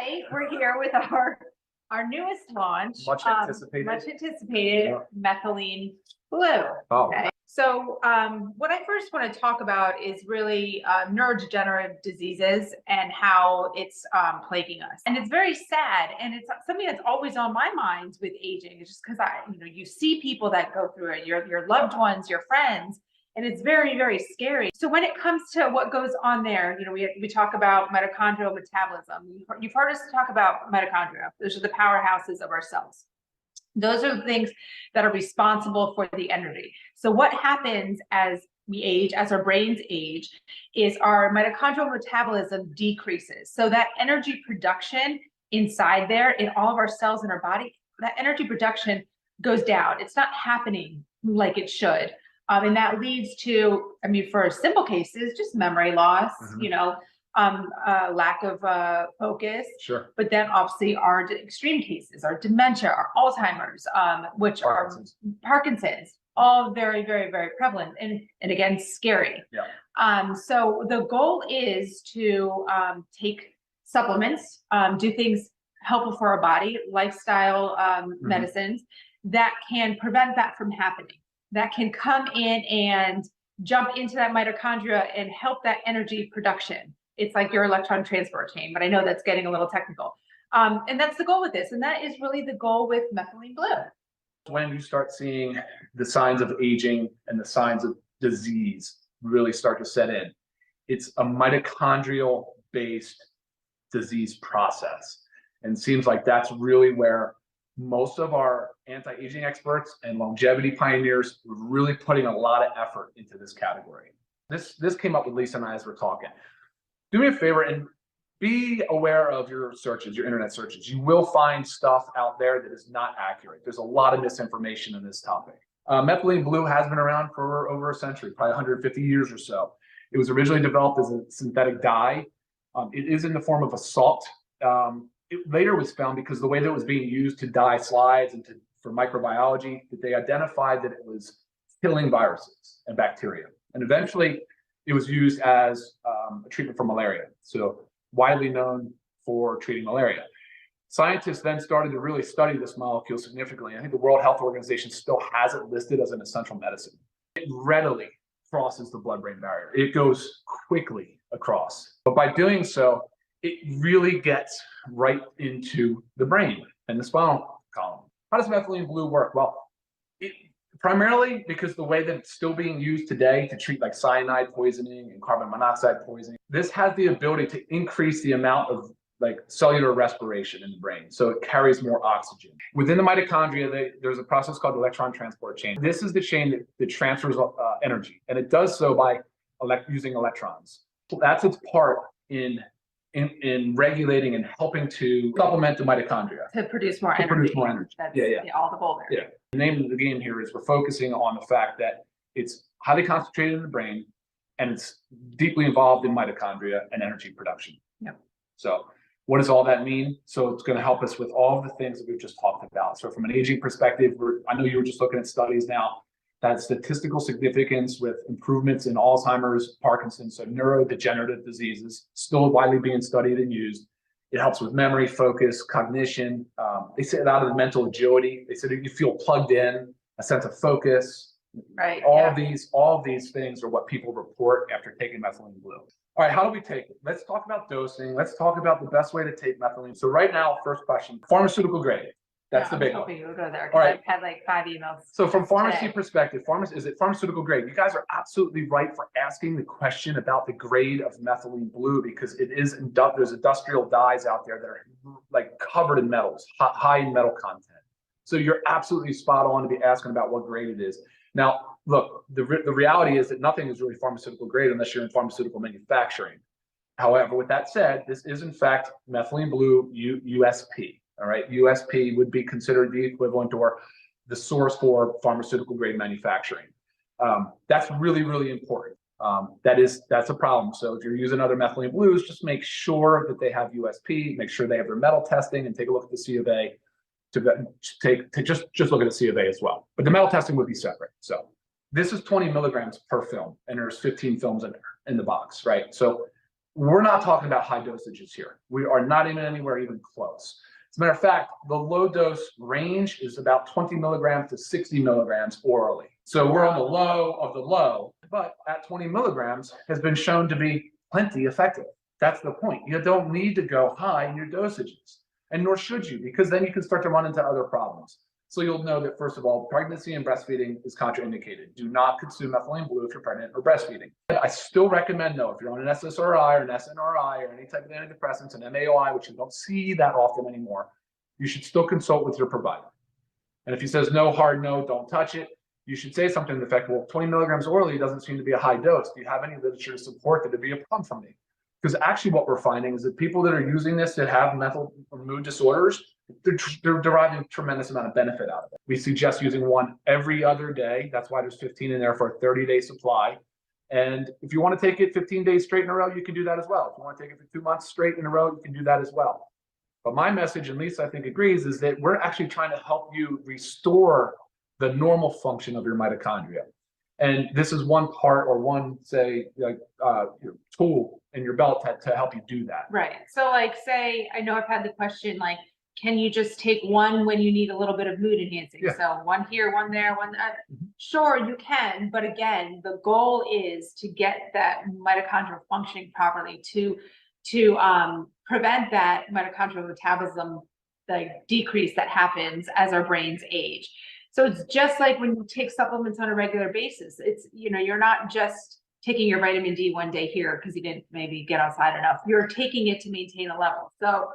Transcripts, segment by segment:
today we're here with our newest launch, Much anticipated. Yeah. Methylene Blue. Oh. Okay. So what I first want to talk about is really neurodegenerative diseases and how it's plaguing us. And it's very sad, and it's something that's always on my mind with aging. It's just because you see people that go through it, your loved ones, your friends, and it's very, very scary. So when it comes to what goes on there, we talk about mitochondrial metabolism. You've heard us talk about mitochondria. Those are the powerhouses of our cells. Those are the things that are responsible for the energy. So what happens as we age, as our brains age, is our mitochondrial metabolism decreases. So that energy production inside there, in all of our cells in our body, that energy production goes down. It's not happening like it should. And that leads to, for simple cases, just memory loss, lack of focus. Sure. But then obviously our extreme cases, our dementia, our Alzheimer's, which Parkinson's, all very, very, very prevalent and again, scary. Yeah. So the goal is to take supplements, do things helpful for our body, lifestyle medicines that can prevent that from happening, that can come in and jump into that mitochondria and help that energy production. It's like your electron transport chain, but I know that's getting a little technical. And that's the goal with this. And that is really the goal with Methylene Blue. When you start seeing the signs of aging and the signs of disease really start to set in, it's a mitochondrial-based disease process. And it seems like that's really where most of our anti-aging experts and longevity pioneers were really putting a lot of effort into this category. This came up with Lisa and I as we're talking. Do me a favor and be aware of your searches, your internet searches. You will find stuff out there that is not accurate. There's a lot of misinformation in this topic. Methylene Blue has been around for over a century, probably 150 years or so. It was originally developed as a synthetic dye. It is in the form of a salt. It later was found, because the way that it was being used to dye slides and for microbiology, that they identified that it was killing viruses and bacteria. And eventually it was used as a treatment for malaria. So widely known for treating malaria. Scientists then started to really study this molecule significantly. I think the World Health Organization still has it listed as an essential medicine. It readily crosses the blood-brain barrier. It goes quickly across. But by doing so, it really gets right into the brain and the spinal column. How does Methylene Blue work? Well, primarily because the way that it's still being used today to treat like cyanide poisoning and carbon monoxide poisoning, this has the ability to increase the amount of cellular respiration in the brain. So it carries more oxygen. Within the mitochondria, there's a process called the electron transport chain. This is the chain that transfers energy, and it does so by using electrons. So that's its part in regulating and helping to supplement the mitochondria. To produce more energy. That's all the goal there. Yeah. The name of the game here is we're focusing on the fact that it's highly concentrated in the brain and it's deeply involved in mitochondria and energy production. Yep. So what does all that mean? So it's going to help us with all of the things that we've just talked about. So from an aging perspective, I know you were just looking at studies now, that statistical significance with improvements in Alzheimer's, Parkinson's, so neurodegenerative diseases, still widely being studied and used. It helps with memory, focus, cognition. They say a lot of the mental agility. They said you feel plugged in, a sense of focus. Right. All of these things are what people report after taking Methylene Blue. All right, how do we take it? Let's talk about dosing. Let's talk about the best way to take methylene. So right now, first question, pharmaceutical grade. That's the big one. You would go there. All right. I've had like 5 emails. So from pharmacy perspective, is it pharmaceutical grade? You guys are absolutely right for asking the question about the grade of Methylene Blue, because it is there's industrial dyes out there that are like covered in metals, high in metal content. So you're absolutely spot on to be asking about what grade it is. Now, look, the reality is that nothing is really pharmaceutical grade unless you're in pharmaceutical manufacturing. However, with that said, this is in fact Methylene Blue USP. All right, USP would be considered the equivalent or the source for pharmaceutical grade manufacturing. That's really, really important. That's a problem. So if you're using other Methylene Blues, just make sure that they have USP, make sure they have their metal testing, and take a look at the C of A just look at the C of A as well. But the metal testing would be separate. So this is 20 milligrams per film, and there's 15 films in the box, right? So we're not talking about high dosages here. We are not even anywhere even close. As a matter of fact, the low dose range is about 20 milligrams to 60 milligrams orally. So we're on the low of the low, but at 20 milligrams has been shown to be plenty effective. That's the point. You don't need to go high in your dosages, and nor should you, because then you can start to run into other problems. So you'll know that, first of all, pregnancy and breastfeeding is contraindicated. Do not consume methylene blue if you're pregnant or breastfeeding. I still recommend, though, if you're on an SSRI or an SNRI or any type of antidepressants, an MAOI, which you don't see that often anymore, you should still consult with your provider. And if he says no, hard no, don't touch it, you should say something to the effect, well, 20 milligrams orally doesn't seem to be a high dose. Do you have any literature to support that it'd be a problem for me? Because actually what we're finding is that people that are using this that have mental or mood disorders, they're deriving a tremendous amount of benefit out of it. We suggest using one every other day. That's why there's 15 in there for a 30-day supply. And if you want to take it 15 days straight in a row, you can do that as well. If you want to take it for 2 months straight in a row, you can do that as well. But my message, and Lisa I think agrees, is that we're actually trying to help you restore the normal function of your mitochondria. And this is one part or one, say, like tool in your belt to help you do that. Right. So like, say, I know I've had the question, like, can you just take one when you need a little bit of mood enhancing? Yeah. So one here, one there, one there. Sure, you can. But again, the goal is to get that mitochondrial functioning properly to prevent that mitochondrial metabolism, the decrease that happens as our brains age. So it's just like when you take supplements on a regular basis. It's, you're not just taking your vitamin D one day here because you didn't maybe get outside enough. You're taking it to maintain a level. So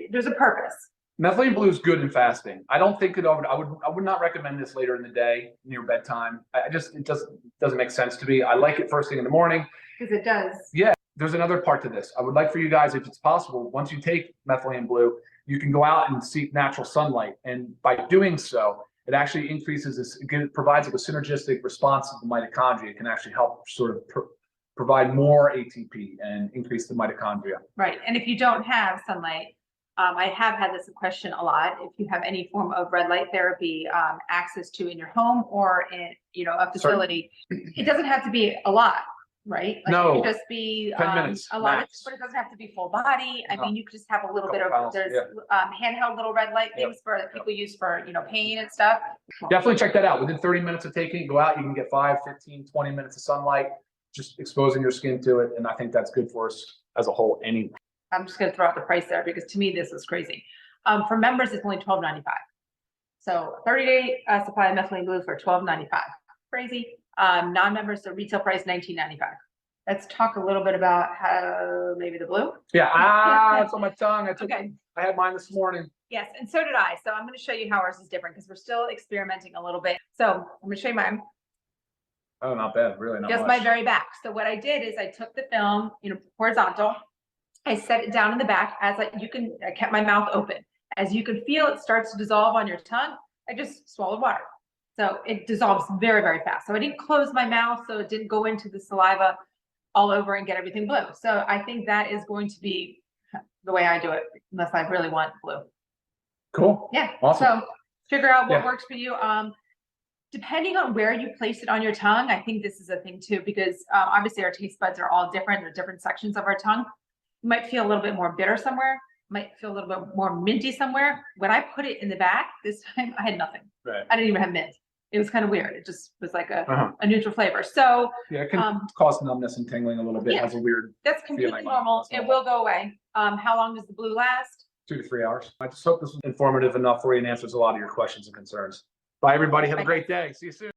there's a purpose. Methylene blue is good in fasting. I don't think it over. I would not recommend this later in the day near bedtime. It doesn't make sense to me. I like it first thing in the morning. Because it does. Yeah. There's another part to this. I would like for you guys, if it's possible, once you take methylene blue, you can go out and seek natural sunlight. And by doing so, it actually increases this, it provides like a synergistic response to the mitochondria. It can actually help sort of provide more ATP and increase the mitochondria. Right. And if you don't have sunlight, I have had this question a lot. If you have any form of red light therapy access to in your home or in, a facility, it doesn't have to be a lot, right? Like No. It could just be 10 minutes, a lot, max. but it doesn't have to be full body. I No. mean, you could just have a little bit of, Couple there's pounds, handheld little red light things for people use for, pain and stuff. Definitely check that out. Within 30 minutes of taking it, go out, you can get 5, 15, 20 minutes of sunlight, just exposing your skin to it. And I think that's good for us as a whole anyway. I'm just going to throw out the price there because to me, this is crazy. For members, it's only $12.95. So 30-day supply of methylene blue for $12.95. Crazy. Non-members, the retail price $19.95. Let's talk a little bit about how maybe the blue. Yeah, it's on my tongue. Okay. I had mine this morning. Yes, and so did I. So I'm going to show you how ours is different because we're still experimenting a little bit. So I'm going to show you mine. Oh, not bad. Really not Just much. my very back. So what I did is I took the film, horizontal. I set it down in the back I kept my mouth open. As you can feel, it starts to dissolve on your tongue. I just swallowed water. So it dissolves very, very fast. So I didn't close my mouth so it didn't go into the saliva all over and get everything blue. So I think that is going to be the way I do it, unless I really want blue. Cool. Yeah. Awesome. So figure out what works for you. Depending on where you place it on your tongue, I think this is a thing too, because obviously our taste buds are all different. They're different sections of our tongue. You might feel a little bit more bitter somewhere, might feel a little bit more minty somewhere. When I put it in the back this time, I had nothing. Right. I didn't even have mint. It was kind of weird. It just was like a neutral flavor. So yeah, it can cause numbness and tingling a little bit. Has a weird. That's completely feeling. normal. It will go away. How long does the blue last? 2 to 3 hours. I just hope this was informative enough for you and answers a lot of your questions and concerns. Bye, everybody. Have a great day. See you soon.